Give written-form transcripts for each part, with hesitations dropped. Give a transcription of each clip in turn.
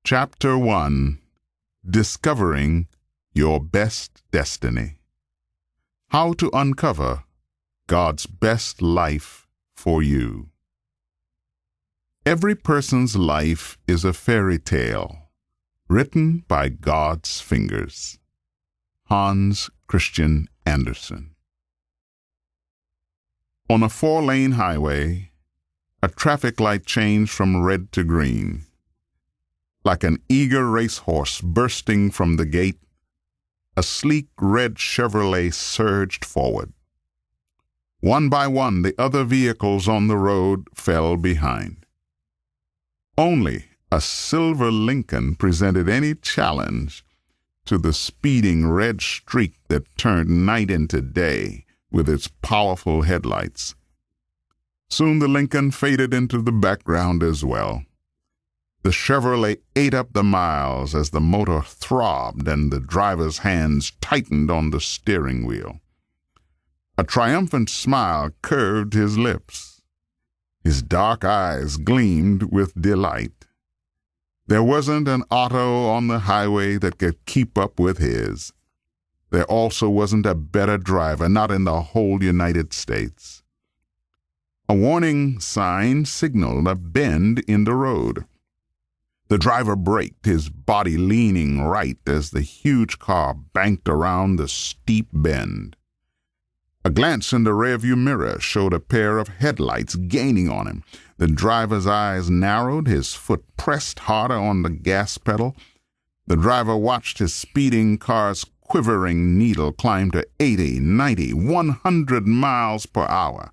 Chapter 1: Discovering Your Best Destiny. How to uncover God's best life for you. Every person's life is a fairy tale, written by God's fingers. Hans Christian Andersen. On a 4-lane highway, a traffic light changed from red to green. Like an eager racehorse bursting from the gate, a sleek red Chevrolet surged forward. One by one, the other vehicles on the road fell behind. Only a silver Lincoln presented any challenge to the speeding red streak that turned night into day with its powerful headlights. Soon the Lincoln faded into the background as well. The Chevrolet ate up the miles as the motor throbbed and the driver's hands tightened on the steering wheel. A triumphant smile curved his lips. His dark eyes gleamed with delight. There wasn't an auto on the highway that could keep up with his. There also wasn't a better driver, not in the whole United States. A warning sign signaled a bend in the road. The driver braked, his body leaning right as the huge car banked around the steep bend. A glance in the rearview mirror showed a pair of headlights gaining on him. The driver's eyes narrowed, his foot pressed harder on the gas pedal. The driver watched his speeding car's quivering needle climb to 80, 90, 100 miles per hour.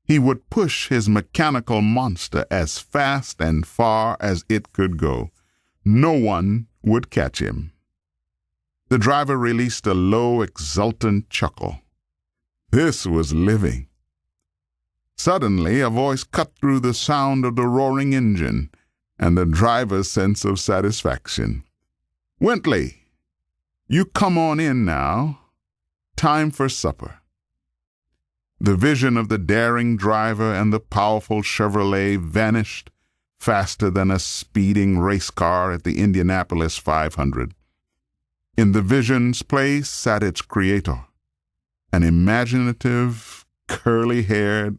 He would push his mechanical monster as fast and far as it could go. No one would catch him. The driver released a low, exultant chuckle. This was living. Suddenly, a voice cut through the sound of the roaring engine and the driver's sense of satisfaction. "Wintley, you come on in now. Time for supper." The vision of the daring driver and the powerful Chevrolet vanished faster than a speeding race car at the Indianapolis 500. In the vision's place sat its creator, an imaginative, curly-haired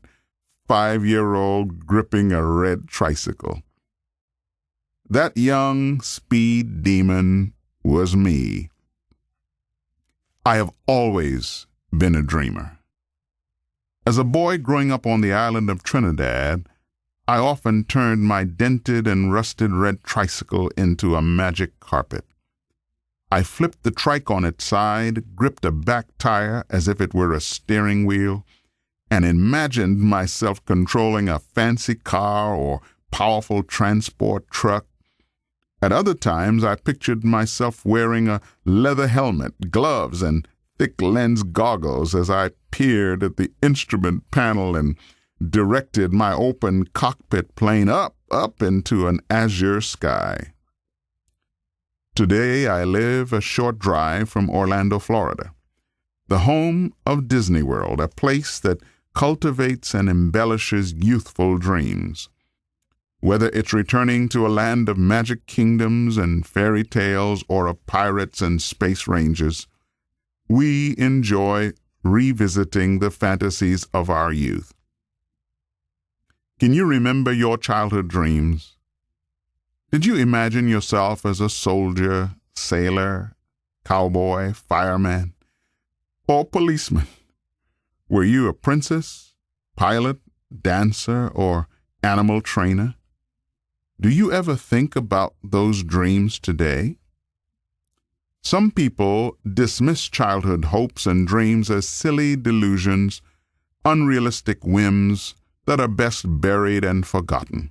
5-year-old gripping a red tricycle. That young speed demon was me. I have always been a dreamer. As a boy growing up on the island of Trinidad, I often turned my dented and rusted red tricycle into a magic carpet. I flipped the trike on its side, gripped a back tire as if it were a steering wheel, and imagined myself controlling a fancy car or powerful transport truck. At other times, I pictured myself wearing a leather helmet, gloves, and thick lens goggles as I peered at the instrument panel and directed my open cockpit plane up into an azure sky. Today I live a short drive from Orlando, Florida, the home of Disney World, a place that cultivates and embellishes youthful dreams. Whether it's returning to a land of magic kingdoms and fairy tales or of pirates and space rangers, we enjoy revisiting the fantasies of our youth. Can you remember your childhood dreams? Did you imagine yourself as a soldier, sailor, cowboy, fireman, or policeman? Were you a princess, pilot, dancer, or animal trainer? Do you ever think about those dreams today? Some people dismiss childhood hopes and dreams as silly delusions, unrealistic whims that are best buried and forgotten.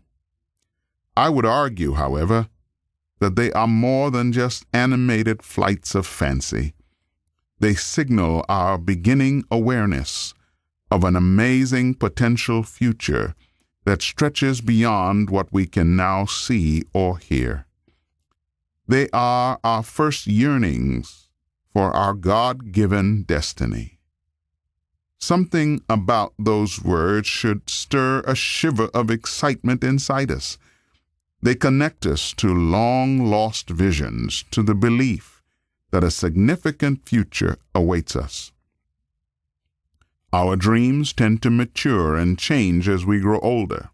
I would argue, however, that they are more than just animated flights of fancy. They signal our beginning awareness of an amazing potential future that stretches beyond what we can now see or hear. They are our first yearnings for our God-given destiny. Something about those words should stir a shiver of excitement inside us. They connect us to long-lost visions, to the belief that a significant future awaits us. Our dreams tend to mature and change as we grow older.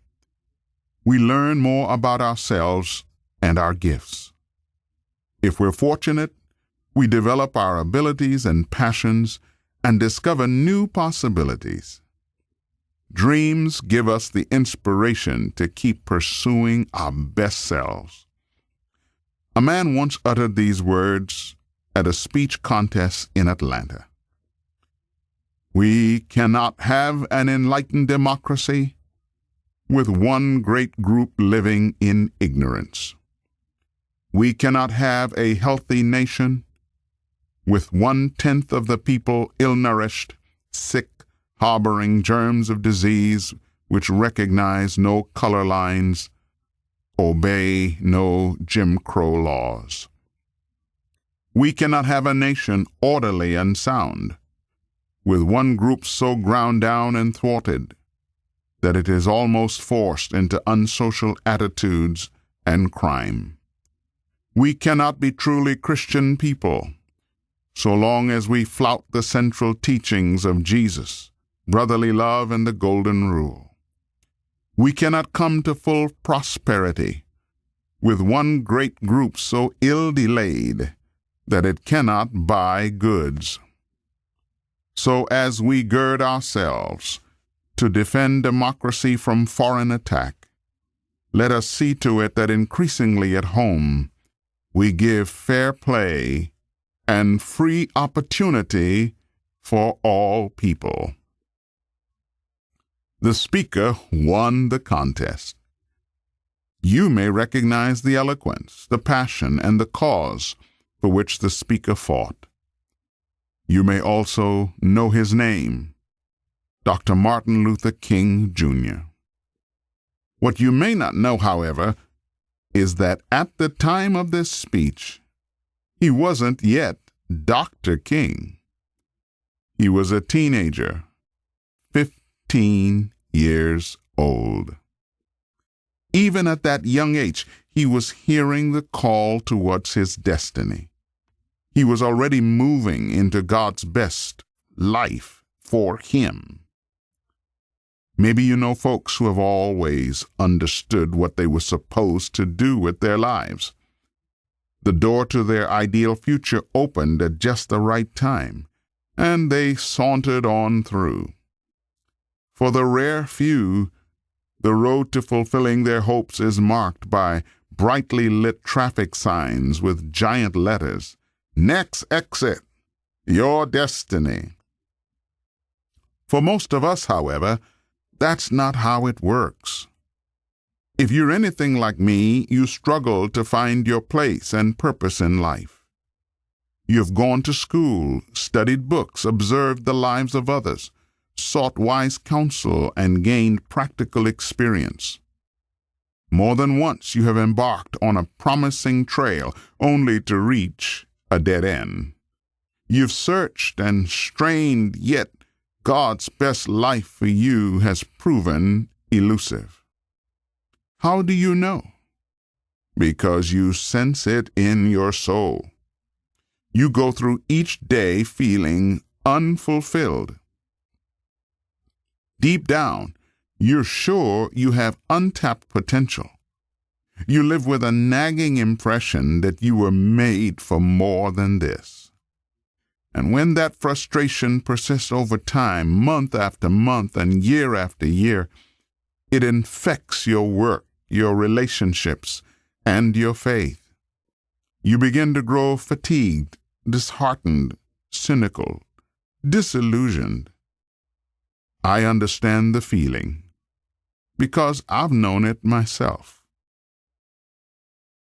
We learn more about ourselves and our gifts. If we're fortunate, we develop our abilities and passions and discover new possibilities. Dreams give us the inspiration to keep pursuing our best selves. A man once uttered these words at a speech contest in Atlanta. We cannot have an enlightened democracy with one great group living in ignorance. We cannot have a healthy nation with 1/10 of the people ill-nourished, sick, harboring germs of disease which recognize no color lines, obey no Jim Crow laws. We cannot have a nation orderly and sound, with one group so ground down and thwarted that it is almost forced into unsocial attitudes and crime. We cannot be truly Christian people so long as we flout the central teachings of Jesus, brotherly love, and the golden rule. We cannot come to full prosperity with one great group so ill-delayed that it cannot buy goods. So as we gird ourselves to defend democracy from foreign attack, let us see to it that increasingly at home we give fair play and free opportunity for all people. The speaker won the contest. You may recognize the eloquence, the passion, and the cause for which the speaker fought. You may also know his name, Dr. Martin Luther King, Jr. What you may not know, however, is that at the time of this speech, he wasn't yet Dr. King. He was a teenager, 15 years old. Even at that young age, he was hearing the call towards his destiny. He was already moving into God's best life for him. Maybe you know folks who have always understood what they were supposed to do with their lives. The door to their ideal future opened at just the right time, and they sauntered on through. For the rare few, the road to fulfilling their hopes is marked by brightly lit traffic signs with giant letters, "Next exit, your destiny." For most of us, however, that's not how it works. If you're anything like me, you struggle to find your place and purpose in life. You've gone to school, studied books, observed the lives of others, sought wise counsel, and gained practical experience. More than once you have embarked on a promising trail only to reach a dead end. You've searched and strained, yet God's best life for you has proven elusive. How do you know? Because you sense it in your soul. You go through each day feeling unfulfilled. Deep down, you're sure you have untapped potential. You live with a nagging impression that you were made for more than this. And when that frustration persists over time, month after month and year after year, it infects your work, your relationships, and your faith. You begin to grow fatigued, disheartened, cynical, disillusioned. I understand the feeling, because I've known it myself.